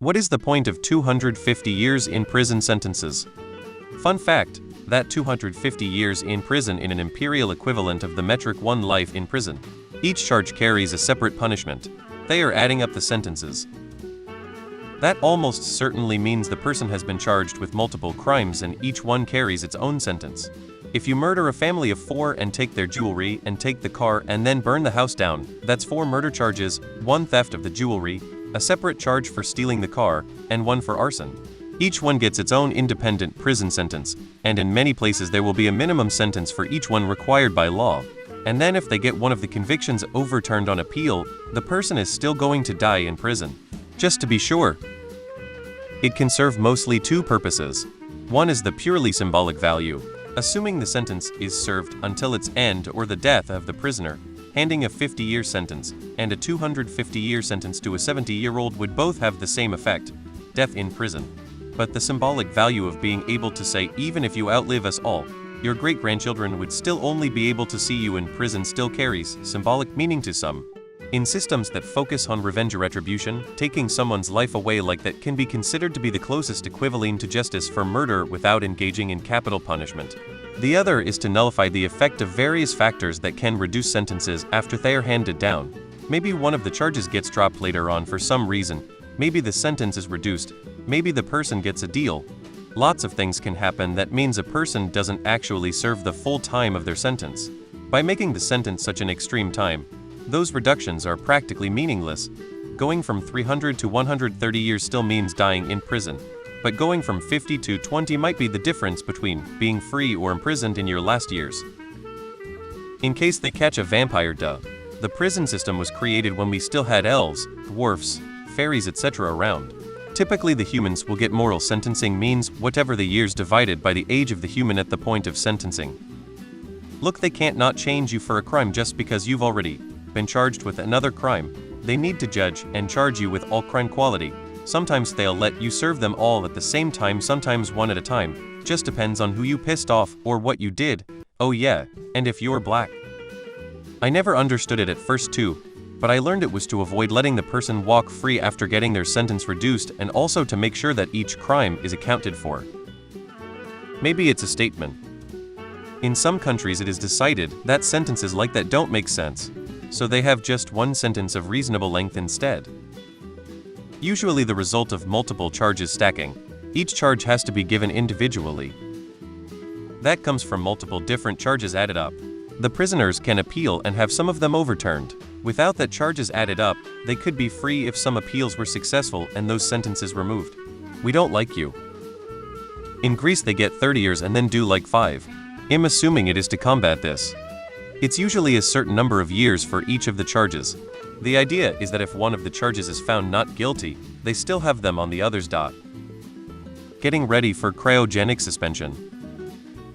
What is the point of 250 years in prison sentences? Fun fact, that 250 years in prison is an imperial equivalent of the metric 1 life in prison. Each charge carries a separate punishment. They are adding up the sentences. That almost certainly means the person has been charged with multiple crimes and each one carries its own sentence. If you murder a family of 4 and take their jewelry and take the car and then burn the house down, that's 4 murder charges, 1 theft of the jewelry, a separate charge for stealing the car, and 1 for arson. Each one gets its own independent prison sentence, and in many places there will be a minimum sentence for each one required by law. And then if they get one of the convictions overturned on appeal, the person is still going to die in prison. Just to be sure. It can serve mostly 2 purposes. One is the purely symbolic value, assuming the sentence is served until its end or the death of the prisoner. Handing a 50-year sentence and a 250-year sentence to a 70-year-old would both have the same effect, death in prison. But the symbolic value of being able to say, even if you outlive us all, your great-grandchildren would still only be able to see you in prison still carries symbolic meaning to some. In systems that focus on revenge or retribution, taking someone's life away like that can be considered to be the closest equivalent to justice for murder without engaging in capital punishment. The other is to nullify the effect of various factors that can reduce sentences after they are handed down. Maybe one of the charges gets dropped later on for some reason, maybe the sentence is reduced, maybe the person gets a deal. Lots of things can happen that means a person doesn't actually serve the full time of their sentence. By making the sentence such an extreme time, those reductions are practically meaningless. Going from 300 to 130 years still means dying in prison. But going from 50 to 20 might be the difference between being free or imprisoned in your last years. In case they catch a vampire, the prison system was created when we still had elves, dwarfs, fairies, etc. around. Typically the humans will get moral sentencing means whatever the years divided by the age of the human at the point of sentencing. Look, they can't not change you for a crime just because you've already been charged with another crime. They need to judge and charge you with all crime quality. Sometimes they'll let you serve them all at the same time, sometimes one at a time. Just depends on who you pissed off or what you did. Oh yeah, and if you're black. I never understood it at first too, but I learned it was to avoid letting the person walk free after getting their sentence reduced and also to make sure that each crime is accounted for. Maybe it's a statement. In some countries it is decided that sentences like that don't make sense, so they have just one sentence of reasonable length instead. Usually the result of multiple charges stacking. Each charge has to be given individually. That comes from multiple different charges added up. The prisoners can appeal and have some of them overturned. Without that charges added up, they could be free if some appeals were successful and those sentences removed. We don't like you. In Greece they get 30 years and then do like 5. I'm assuming it is to combat this. It's usually a certain number of years for each of the charges. The idea is that if one of the charges is found not guilty, they still have them on the others. Getting ready for cryogenic suspension.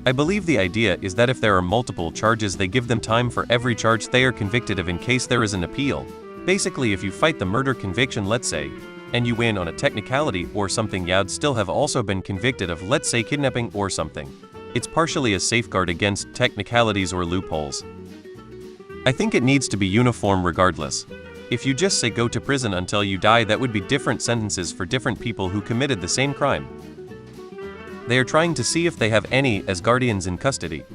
I believe the idea is that if there are multiple charges, they give them time for every charge they are convicted of in case there is an appeal. Basically, if you fight the murder conviction, let's say, and you win on a technicality or something, you'd still have also been convicted of, let's say, kidnapping or something. It's partially a safeguard against technicalities or loopholes. I think it needs to be uniform regardless. If you just say go to prison until you die, that would be different sentences for different people who committed the same crime. They are trying to see if they have any as guardians in custody.